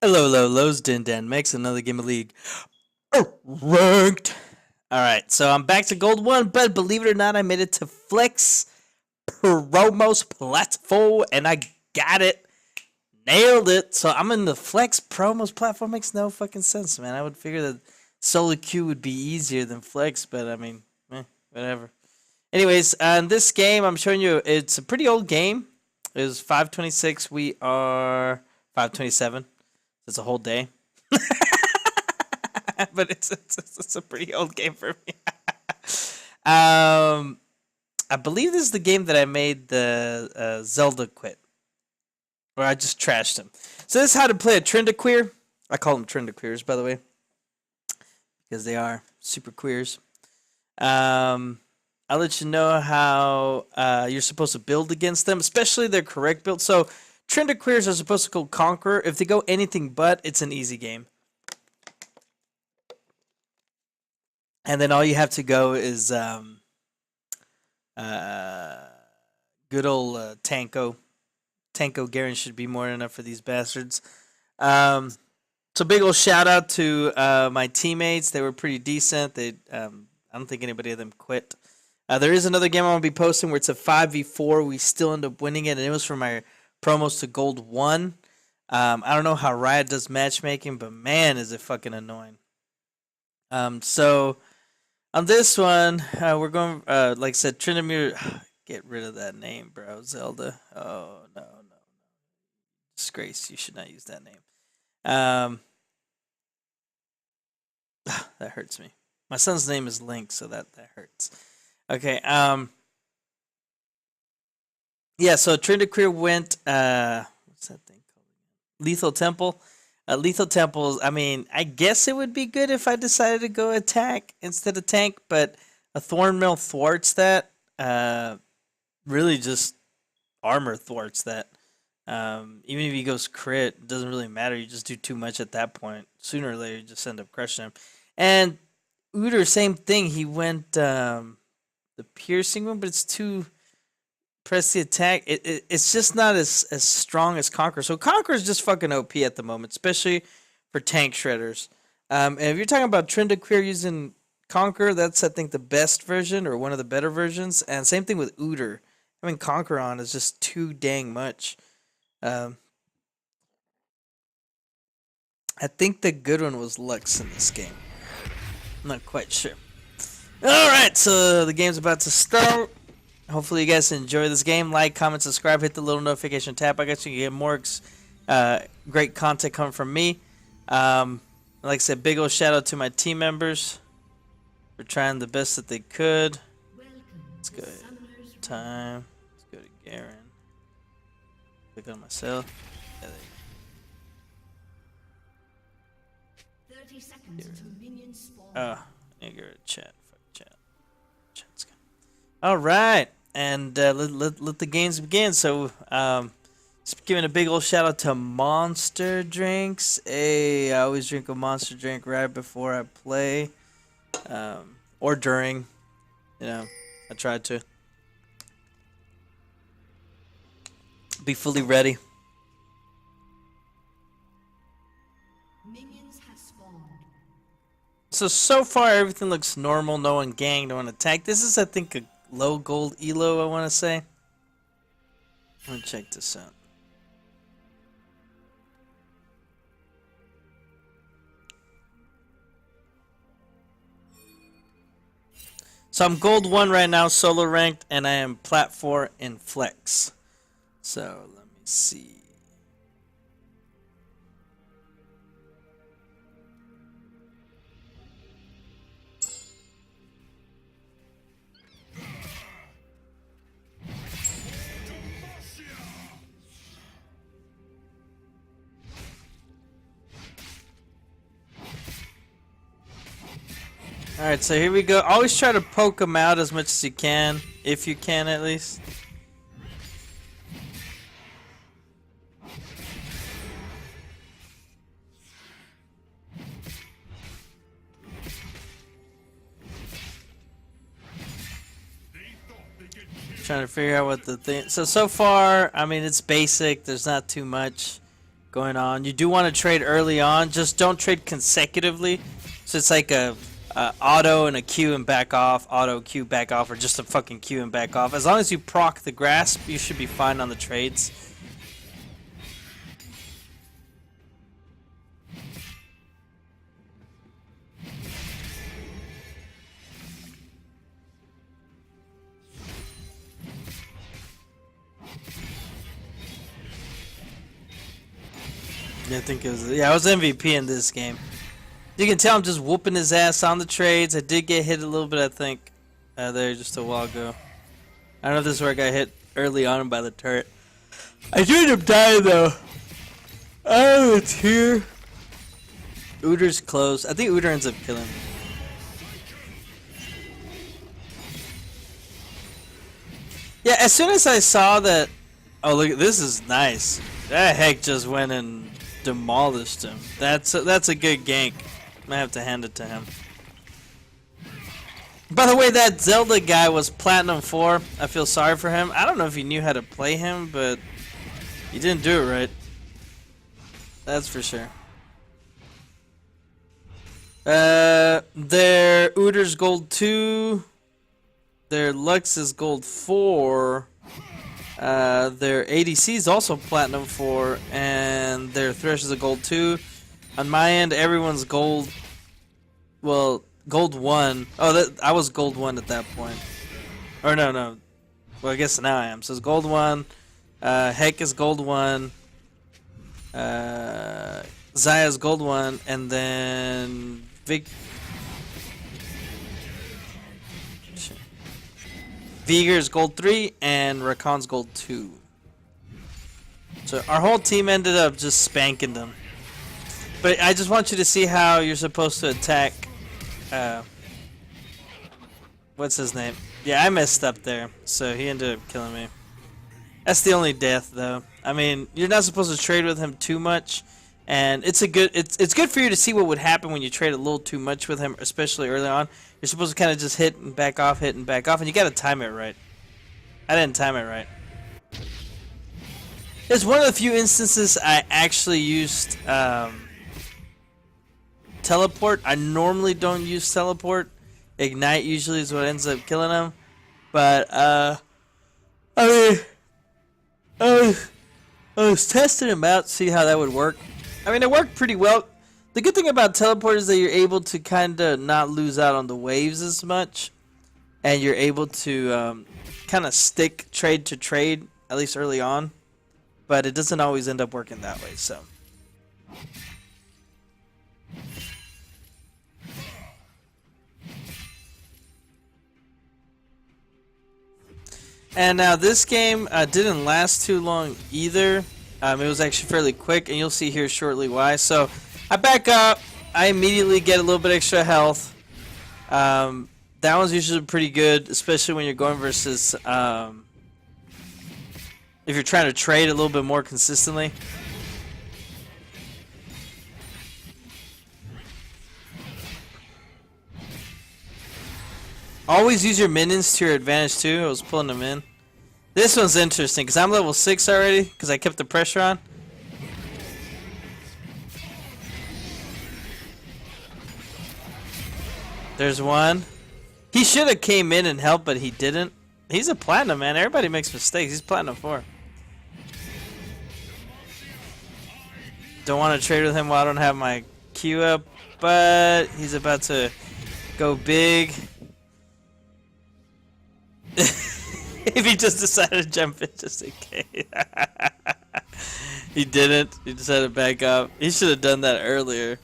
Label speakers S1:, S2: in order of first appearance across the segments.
S1: Hello, hello, Lowe's Dindan makes another game of League. Ranked. Alright, so I'm back to Gold 1, but believe it or not, I made it to Flex Promos platform, and I got it. Nailed it. So I'm in the Flex Promos platform. Makes no fucking sense, man. I would figure that solo queue would be easier than Flex, but I mean, whatever. Anyways, in this game, I'm showing you, it's a pretty old game. It was 526. We are 527. It's a whole day. But it's a pretty old game for me. I believe this is the game that I made the Zelda quit. Or I just trashed him. So this is how to play a Tryndaqueer. I call them Tryndaqueers, by the way. Because they are super queers. I'll let you know how you're supposed to build against them, especially their correct build. So Tryndaqueers are supposed to go Conqueror. If they go anything but, it's an easy game. And then all you have to go is good old Tanko. Tanko Garen should be more than enough for these bastards. So big old shout out to my teammates. They were pretty decent. I don't think anybody of them quit. There is another game I'm going to be posting where it's a 5v4. We still end up winning it, and it was for my promos to Gold 1. I don't know how Riot does matchmaking, but man, is it fucking annoying. So on this one, we're going, like I said, Tryndamere. Get rid of that name, bro. Zelda. Oh, no. Disgrace. You should not use that name. That hurts me. My son's name is Link, so that hurts. Okay, yeah, so Tryndaqueer went, what's that thing called? Lethal Temple. Lethal Temples, I mean, I guess it would be good if I decided to go attack instead of tank, but a Thorn Mill thwarts that. Really just armor thwarts that. Even if he goes crit, it doesn't really matter. You just do too much at that point. Sooner or later, you just end up crushing him. And Uter, same thing. He went the piercing one, but it's too... Press the attack. It's just not as strong as Conqueror. So Conqueror is just fucking OP at the moment, especially for tank shredders. And if you're talking about Tryndaqueer using Conqueror, that's I think the best version or one of the better versions. And same thing with Uter. Having Conqueror on is just too dang much. I think the good one was Lux in this game. I'm not quite sure. Alright, so the game's about to start. Hopefully you guys enjoy this game. Like, comment, subscribe, hit the little notification tab. I guess you can get more great content coming from me. Like I said, big old shout out to my team members for trying the best that they could. Let's go time. Let's go to Garen. Click on myself. Yeah, there you go.
S2: 30 seconds until minions spawn.
S1: Oh, I need to go to chat. Fuck chat. Chat's good. All right, and let the games begin. So, just giving a big old shout out to Monster Drinks. Hey, I always drink a Monster drink right before I play, or during. You know, I try to be fully ready.
S2: Minions have spawned.
S1: So far everything looks normal. No one gang, no one attack. This is, I think, a low gold elo, I want to say. Let me check this out. So I'm gold 1 right now, solo ranked, and I am plat 4 in flex. So let me see. Alright, so here we go. Always try to poke them out as much as you can, if you can at least. Trying to figure out what the thing... So far, I mean, it's basic. There's not too much going on. You do want to trade early on, just don't trade consecutively. So it's like a auto and a Q and back off, auto Q back off, or just a fucking Q and back off. As long as you proc the grasp, you should be fine on the trades. Yeah, I think it was. Yeah, I was MVP in this game. You can tell I'm just whooping his ass on the trades. I did get hit a little bit, I think, there just a while ago. I don't know if this is where I got hit early on by the turret. I did end up dying though. Oh, it's here. Uder's close. I think Uder ends up killing me. Yeah, as soon as I saw that. Oh, look, this is nice. That heck just went and demolished him. That's a good gank. I might have to hand it to him. By the way, that Zelda guy was Platinum 4. I feel sorry for him. I don't know if he knew how to play him, but he didn't do it right. That's for sure. Their Uder's gold 2. Their Lux is gold 4. Their ADC is also Platinum 4. And their Thresh is a gold 2. On my end, everyone's gold. Well, gold 1. Oh, I was gold 1 at that point. Or no. Well, I guess now I am. So it's gold 1. Heck is gold 1. Zaya's gold 1. And then Vigor's gold 3. And Rakan's gold 2. So our whole team ended up just spanking them. But I just want you to see how you're supposed to attack. What's his name? Yeah, I messed up there, so he ended up killing me. That's the only death, though. I mean, you're not supposed to trade with him too much, and it's good for you to see what would happen when you trade a little too much with him, especially early on. You're supposed to kind of just hit and back off, and you gotta time it right. I didn't time it right. It's one of the few instances I actually used. Teleport. I normally don't use teleport. Ignite usually is what ends up killing him. But I mean, I was testing him out to see how that would work. I mean, it worked pretty well. The good thing about teleport is that you're able to kind of not lose out on the waves as much, and you're able to kind of stick trade to trade at least early on. But it doesn't always end up working that way. So. And now this game didn't last too long either. It was actually fairly quick, and you'll see here shortly why. So I back up. I immediately get a little bit extra health. That one's usually pretty good, especially when you're going versus if you're trying to trade a little bit more consistently. Always use your minions to your advantage too. I was pulling them in. This one's interesting because I'm level 6 already because I kept the pressure on. There's one. He should have came in and helped, but he didn't. He's a platinum, man. Everybody makes mistakes. He's platinum 4. Don't want to trade with him while I don't have my Q up, but he's about to go big. If he just decided to jump in just in case. He didn't. He decided to back up. He should have done that earlier.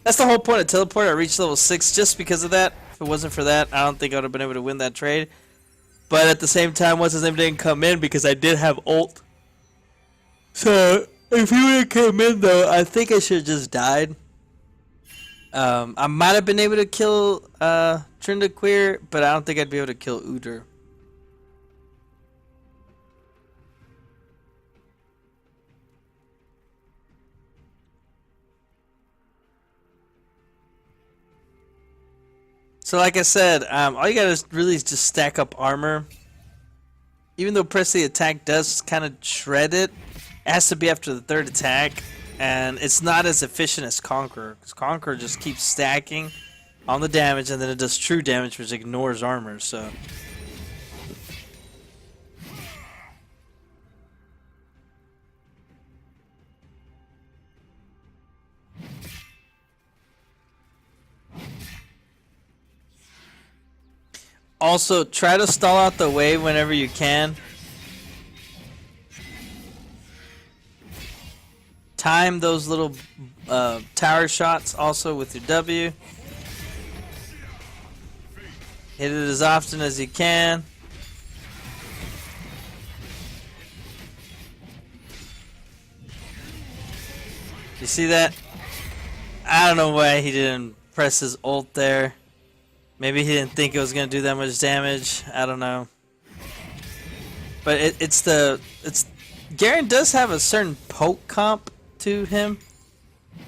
S1: That's the whole point of teleport. I reached level 6 just because of that. If it wasn't for that, I don't think I would have been able to win that trade. But at the same time, what's his name didn't come in because I did have ult. So if he would have come in though, I think I should have just died. I might have been able to kill Tryndaqueer, but I don't think I'd be able to kill Uder. So like I said, all you gotta really is just stack up armor. Even though press the attack does kind of shred it, It has to be after the third attack, and it's not as efficient as Conqueror, because Conqueror just keeps stacking on the damage, and then it does true damage, which ignores armor, so... Also, try to stall out the wave whenever you can. Time those little tower shots also with your W. Hit it as often as you can. You see that? I don't know why he didn't press his ult there. Maybe he didn't think it was going to do that much damage. I don't know. But it's Garen does have a certain poke comp to him.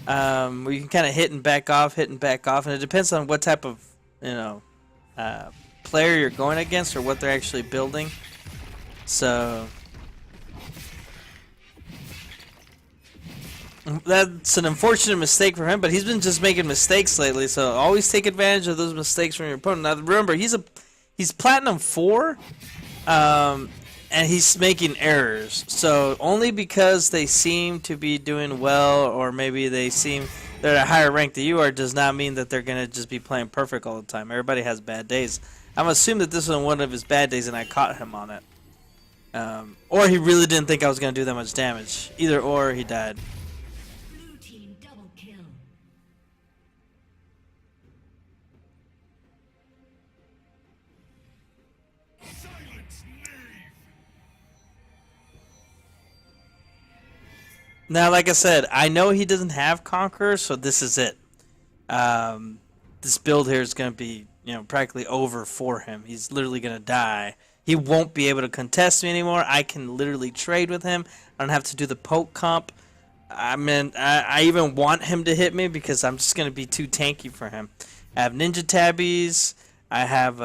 S1: Where you can kind of hit and back off, and it depends on what type of, player you're going against or what they're actually building. So that's an unfortunate mistake for him, but he's been just making mistakes lately, so always take advantage of those mistakes from your opponent. Now remember, he's Platinum 4, and he's making errors. So only because they seem to be doing well, or maybe they're at a higher rank than you are, does not mean that they're going to just be playing perfect all the time. Everybody has bad days. I'm assuming that this was one of his bad days and I caught him on it. Or he really didn't think I was going to do that much damage. Either or, he died.
S2: Blue team double kill.
S1: Now, like I said, I know he doesn't have Conqueror, so this is it. This build here is going to be, practically over for him. He's literally going to die. He won't be able to contest me anymore. I can literally trade with him. I don't have to do the poke comp. I mean, I even want him to hit me because I'm just going to be too tanky for him. I have Ninja Tabbies. I have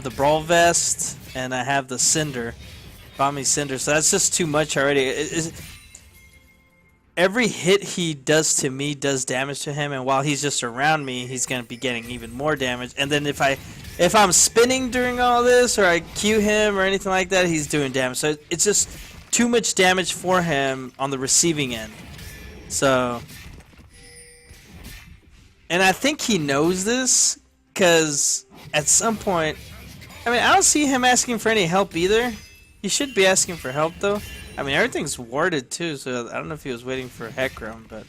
S1: the Brawl Vest, and I have the Cinder. Bomby Cinder, so that's just too much already. Every hit he does to me does damage to him, and while he's just around me, he's gonna be getting even more damage. And then if I'm spinning during all this, or I Q him or anything like that, he's doing damage. So it's just too much damage for him on the receiving end. So, and I think he knows this, because at some point, I mean, I don't see him asking for any help either. He should be asking for help, though. I mean, everything's warded, too, so I don't know if he was waiting for Hecarim, but...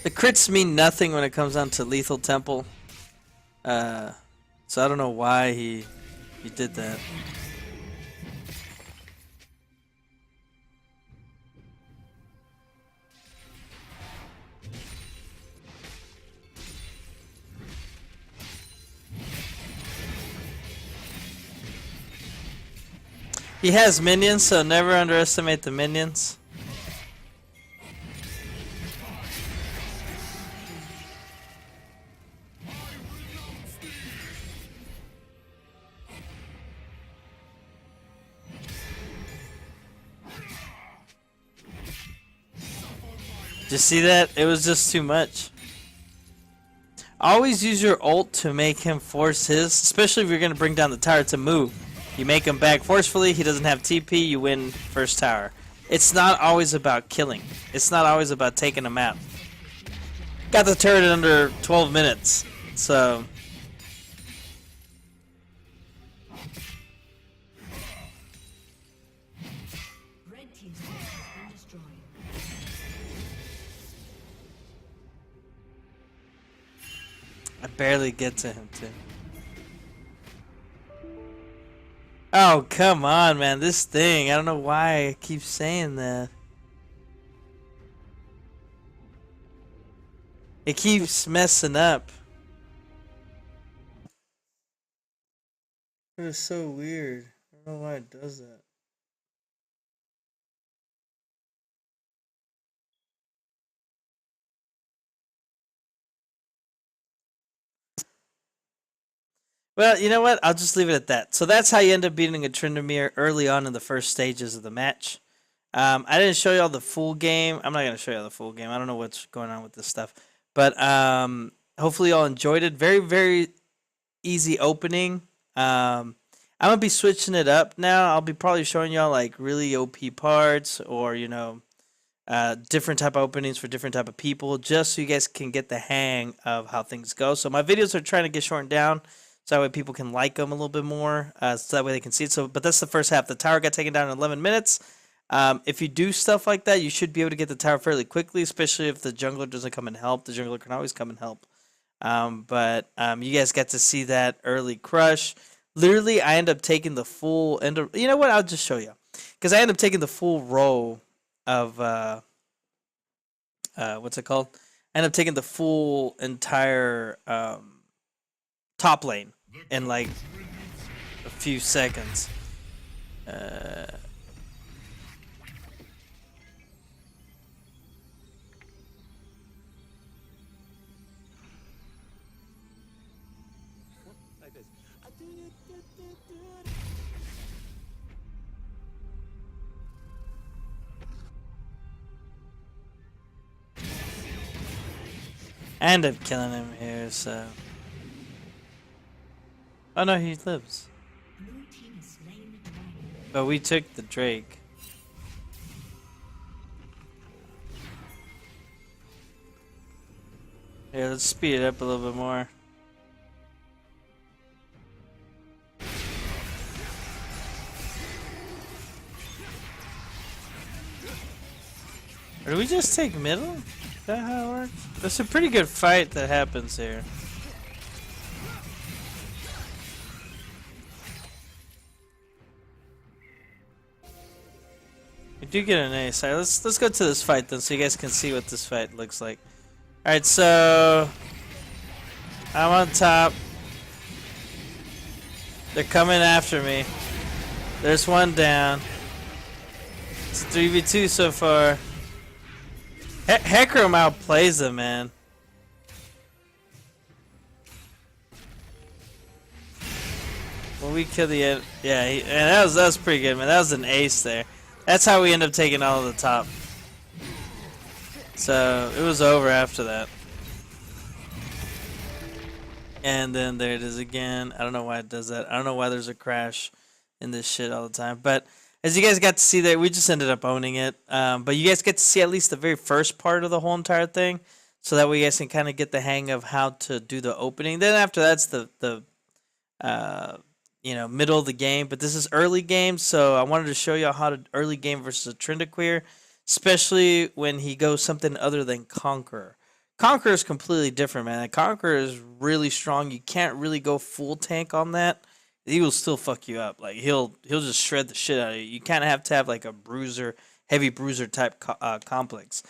S1: The crits mean nothing when it comes down to Lethal Temple. So I don't know why he did that. He has minions, so never underestimate the minions. Did you see that? It was just too much. Always use your ult to make him force his, especially if you're going to bring down the tower to move. You make him back forcefully, he doesn't have TP, you win first tower. It's not always about killing. It's not always about taking him out. Got the turret in under 12 minutes, so...
S2: Red team's turret has been destroyed.
S1: I barely get to him, too. Oh, come on, man. This thing. I don't know why I keep saying that. It keeps messing up. It is so weird. I don't know why it does that. Well, you know what? I'll just leave it at that. So that's how you end up beating a Tryndamere early on in the first stages of the match. I didn't show y'all the full game. I'm not gonna show y'all the full game. I don't know what's going on with this stuff, but hopefully y'all enjoyed it. Very very easy opening. I'm gonna be switching it up now. I'll be probably showing y'all like really OP parts or different type of openings for different type of people, just so you guys can get the hang of how things go. So my videos are trying to get shortened down, so that way people can like them a little bit more, so that way they can see it. So, but that's the first half. The tower got taken down in 11 minutes. If you do stuff like that, you should be able to get the tower fairly quickly, especially if the jungler doesn't come and help. The jungler can always come and help. But you guys got to see that early crush. Literally, I end up taking the full end of. You know what? I'll just show you, because I end up taking the full row of what's it called? I end up taking the full entire top lane in like a few seconds. Uh, I end up killing him here, so. Oh no, he lives.
S2: Blue team has slain the dragon.
S1: But we took the Drake. Yeah, let's speed it up a little bit more. Or do we just take middle? Is that how it works? That's a pretty good fight that happens here. We do get an ace. Alright, let's go to this fight then, so you guys can see what this fight looks like. Alright, so I'm on top. They're coming after me. There's one down. It's 3v2 so far. Hecarim outplays them, man. When we kill the end, yeah, and that was pretty good, man. That was an ace there. That's how we end up taking all of the top. So it was over after that. And then there it is again. I don't know why it does that. I don't know why there's a crash in this shit all the time. But as you guys got to see there, we just ended up owning it. But you guys get to see at least the very first part of the whole entire thing. So that way you guys can kind of get the hang of how to do the opening. Then after that's the middle of the game. But this is early game, so I wanted to show y'all how to early game versus a Tryndaqueer, especially when he goes something other than Conqueror. Conqueror is completely different, man. Conqueror is really strong. You can't really go full tank on that. He will still fuck you up. Like he'll just shred the shit out of you. You kind of have to have like a bruiser, heavy bruiser type complex.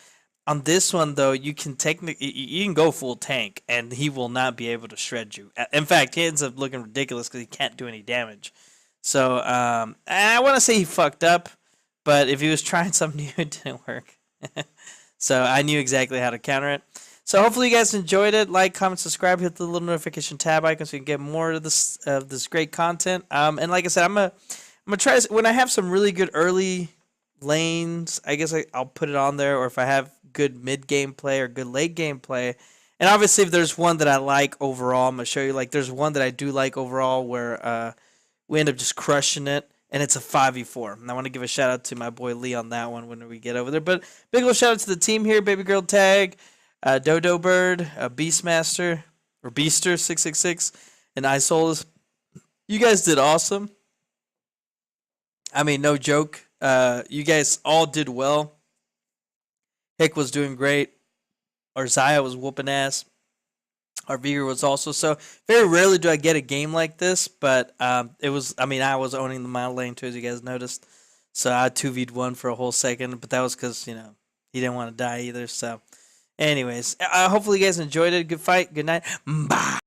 S1: On this one though, you can you can go full tank and he will not be able to shred you. In fact, he ends up looking ridiculous because he can't do any damage. So I want to say he fucked up, but if he was trying something new, it didn't work. So I knew exactly how to counter it. So hopefully you guys enjoyed it. Like, comment, subscribe, hit the little notification tab icon so you can get more of this great content. And like I said, I'm gonna try this when I have some really good early lanes. I guess I'll put it on there, or if I have good mid game play or good late game play. And obviously, if there's one that I like overall, I'm gonna show you. Like, there's one that I do like overall where we end up just crushing it, and it's a 5v4. And I want to give a shout out to my boy Lee on that one when we get over there. But big ol' shout out to the team here, Baby Girl Tag, Dodo Bird, Beastmaster or Beaster 666, and iSoulless. You guys did awesome. I mean, no joke. You guys all did well. Hick was doing great. Our Zaya was whooping ass. Our Vigor was also. So very rarely do I get a game like this, but it was. I mean, I was owning the mile lane too, as you guys noticed. So I 2v'd one for a whole second, but that was because he didn't want to die either. So, anyways, hopefully you guys enjoyed it. Good fight. Good night. Bye.